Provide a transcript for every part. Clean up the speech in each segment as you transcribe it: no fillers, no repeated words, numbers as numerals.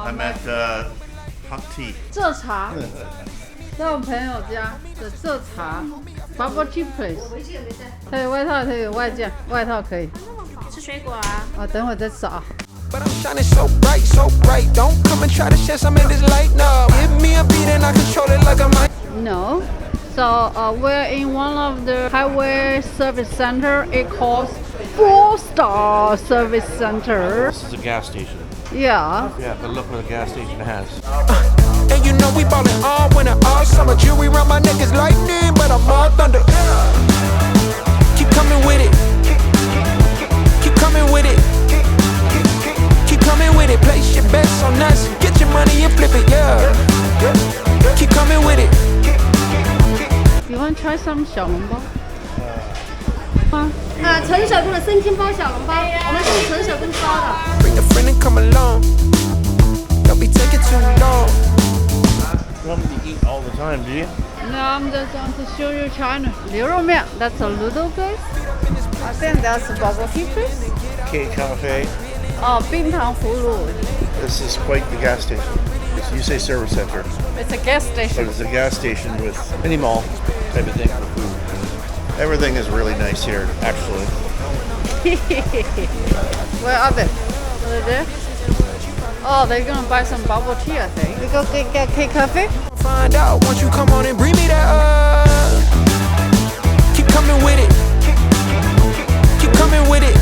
I'm at hot tea. 这茶，在我朋友家的这茶 ，bubble tea place。它有外套，它有外件，外套可以。吃水果啊。哦，等会再找。 But I'm shining so bright. Don't come and try to share some of this light. No, give me a beat and I control it like a mic. No. So we're in one of the highway service center. It calls 4-star service center. This is a gas station. Yeah. Yeah, but look what the gas station has. And you know we ballin' all winter, all summer. Jewelry around my neck is lightning, but I'm all thunder. Keep coming with it. Keep coming with it. Keep coming with it. Place your bets on us. Get your money and flip it, yeah. Keep coming with it. You want to try some 小笼包？陈手工的生煎包小笼包，我们是陈手工包的。 Bring a friend and come along. Don't be taking too long. You want me to eat all the time, do you? No, I'm just going to show you China. 牛肉面 that's a little place. I think that's a bubble tea place. K Cafe. 哦，冰糖葫芦 This is quite the gas station. You say service center, It's a gas but station. it's a gas station with mini mall type of thing for food. Everything is really nice here, actually. Where are they? Are they there? Oh, they're gonna buy some bubble tea, I think. We go get K Cafe. Find out once you come on and bring me that Keep coming with it. Keep coming with it.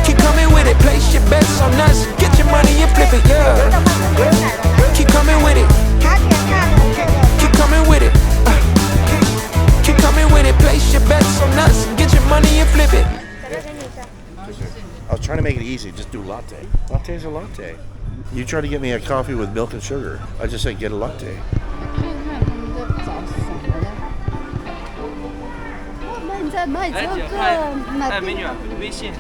Keep coming with it. Place your bets on us. Get your money and flip it, yeah. Keep coming with it. Keep coming with it. Keep coming with it. Place your bets on us. Get your money and flip it. I was trying to make it easy. Just do latte. Latte's a latte. You try to get me a coffee with milk and sugar. I just say get a latte. 在卖这个，哎，美女，微信，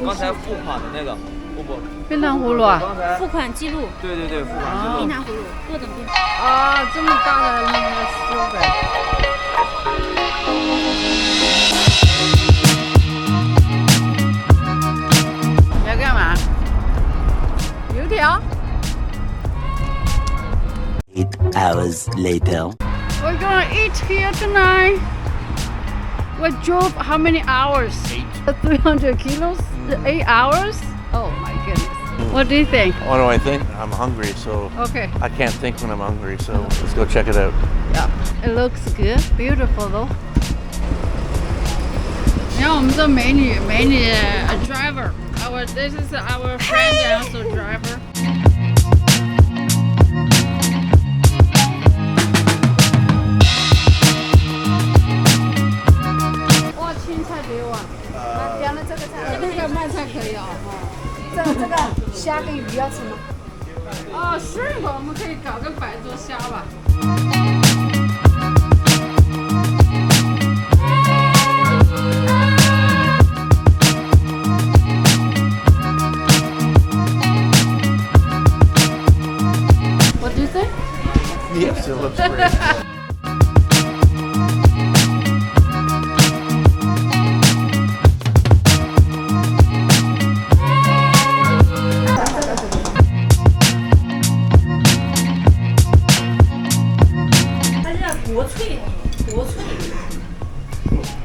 刚才付款的那个，不，冰糖葫芦啊？刚才付款记录，对，付款记录冰。糖葫芦，各种冰。啊，这么大的那个书本。你要干嘛？油条。 8 hours later. We're gonna eat here tonight. We drove how many hours? 8. 300 kilos? 8 hours? Oh my goodness. What do you think? What do I think? I'm hungry, so Okay. I can't think when I'm hungry, so let's go check it out. Yeah. It looks good. Beautiful though. 你看我们这美女 driver. This is our friend and also driver. 哇，青菜给我。点了这个菜，这个慢菜可以啊。这个虾跟鱼要吃吗？哦，是吧？我们可以搞个摆桌虾吧。What do you think? Yes, it looks great.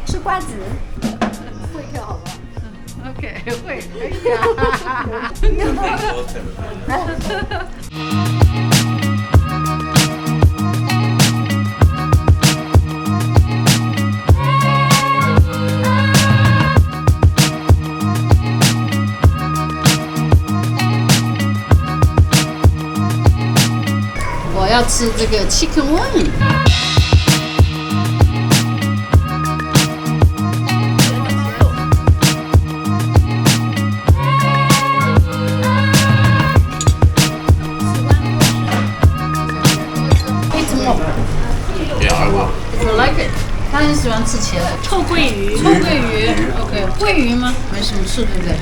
吃瓜子。会跳好不好？OK， 会，可以啊。我要吃这个 chicken wing。 I like it. 他很喜欢吃茄子，臭鳜鱼。臭鳜鱼 ，OK， 鳜鱼吗？没什么事，对不对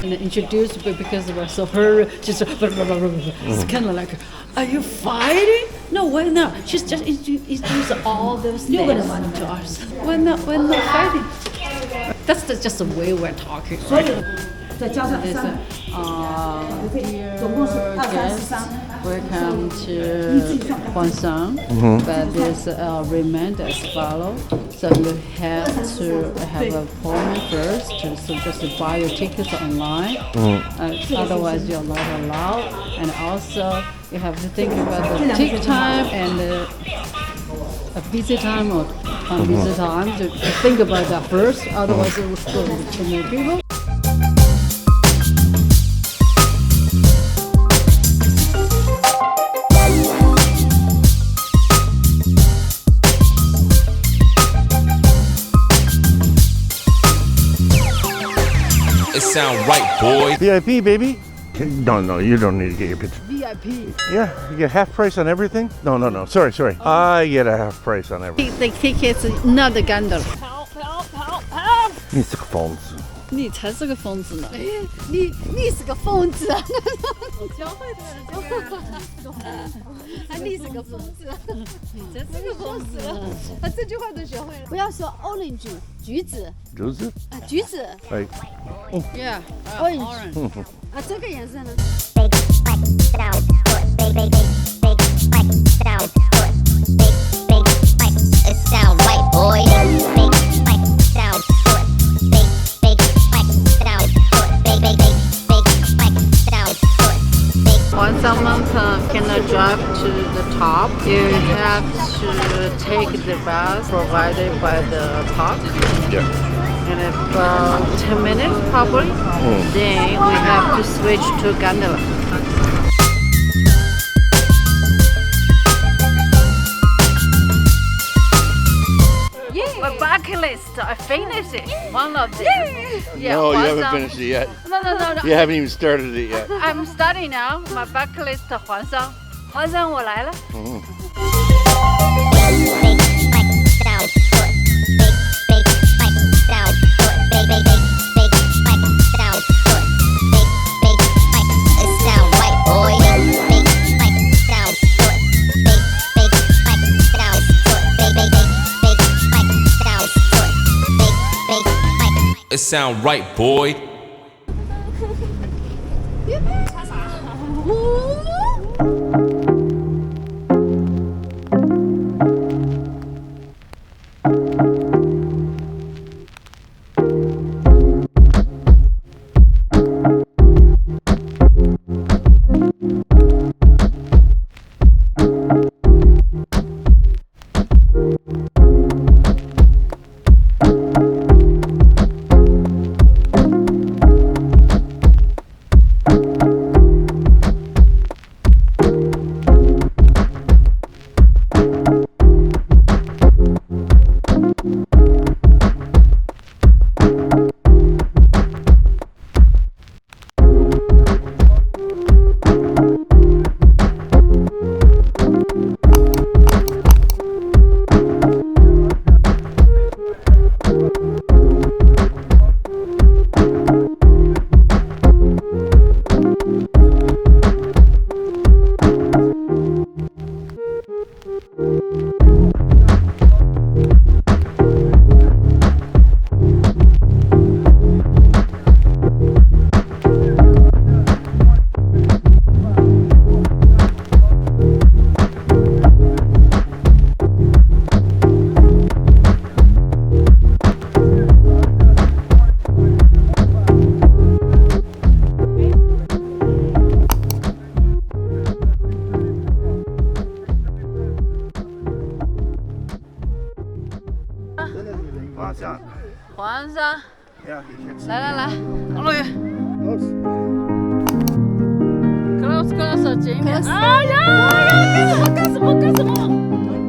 ？And introduced because we're so hurry, just it's kind of like, are you fighting? No, we're not. She's just introduced all those things to us. We're not fighting. That's just the way we're talking. Dear guests, welcome to Huangshan. But there's a reminder as follows. So you have to have an appointment first. So just buy your tickets online. Otherwise, you're not allowed. And also, you have to think about the ticket time and a busy time or unbusy time. To think about that first. Otherwise, it will go to too many people. It sound right, boy. VIP, baby. No, you don't need to get your picture. VIP. Yeah, you get half price on everything? No. Sorry. I get a half price on everything. The tickets not the gondola. 你是个疯子。你才是个疯子呢！你是个疯子啊！我教会他的这个，你是个疯子，你真是个疯子！他这句话都学会了。不要说 orange 橘子，橘子？啊，橘子。哎。Yeah, orange. 啊，这个颜色呢？ It sound right, boy. Once someone can drive to the top, you have to take the bus provided by the park. Yeah. And about 10 minutes probably, then we have to switch to gondola. My bucket list, I finished it. One of them. Yeah, No, you haven't Huangshan. finished it yet. No. You haven't even started it yet. I'm starting now. My bucket list, Huangshan. Huangshan, 我来了。It sound right, boy. Huangshan. Yeah. 来，close 前面。哎呀，干什么？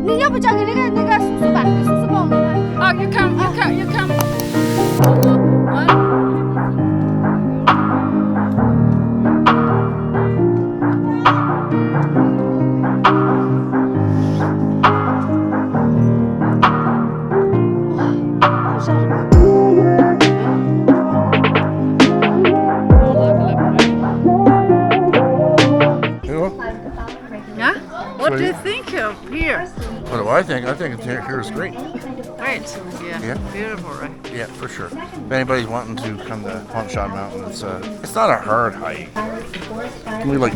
你要不交给那个叔叔吧？你叔叔帮我们拍。啊 ，you come. What do you think of here? What do I think? I think here is great. Great. great. Yeah. Yeah. Beautiful, right? Yeah, for sure. If anybody's wanting to come to Huangshan Mountain, it's not a hard hike. It can be like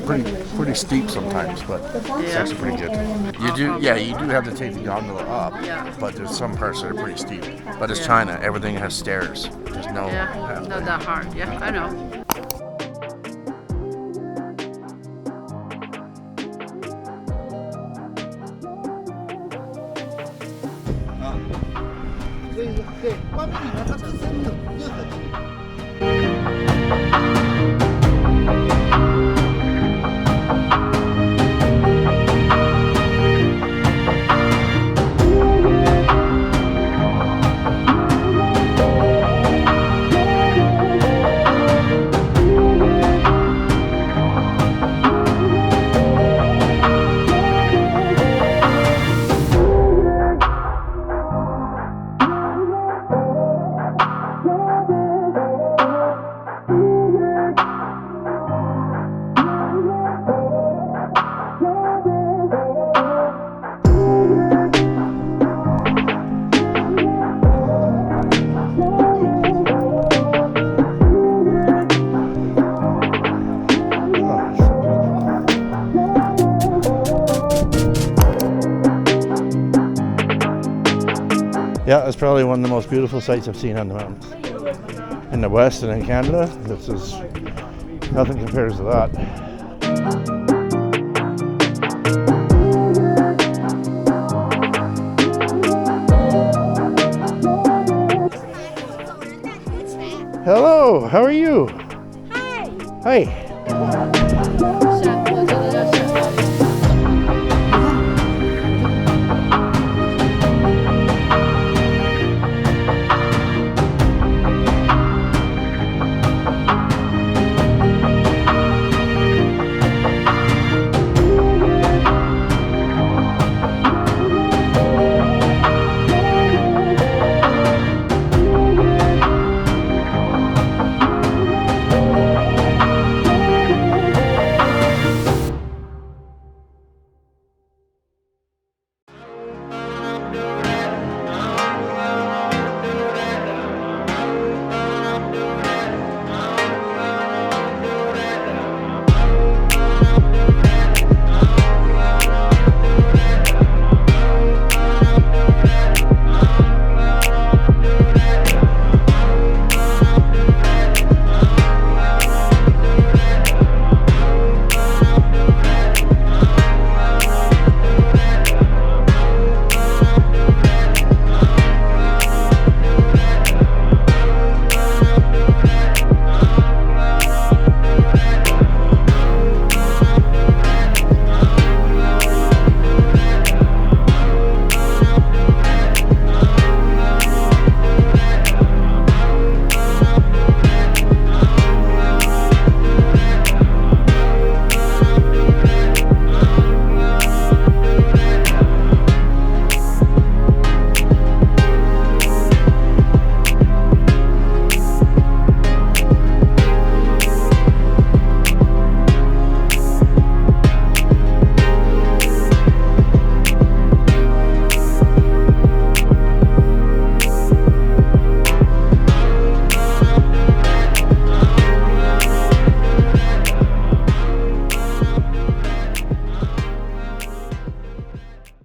pretty steep sometimes, but it's actually pretty good. You do have to take the gondola up, but there's some parts that are pretty steep. But it's China, everything has stairs. There's no path. Not that hard. Yeah, I know. Yeah, it's probably one of the most beautiful sights I've seen on the mountains. In the West and in Canada, this is nothing compares to that. Hello, how are you? Hi. Hi.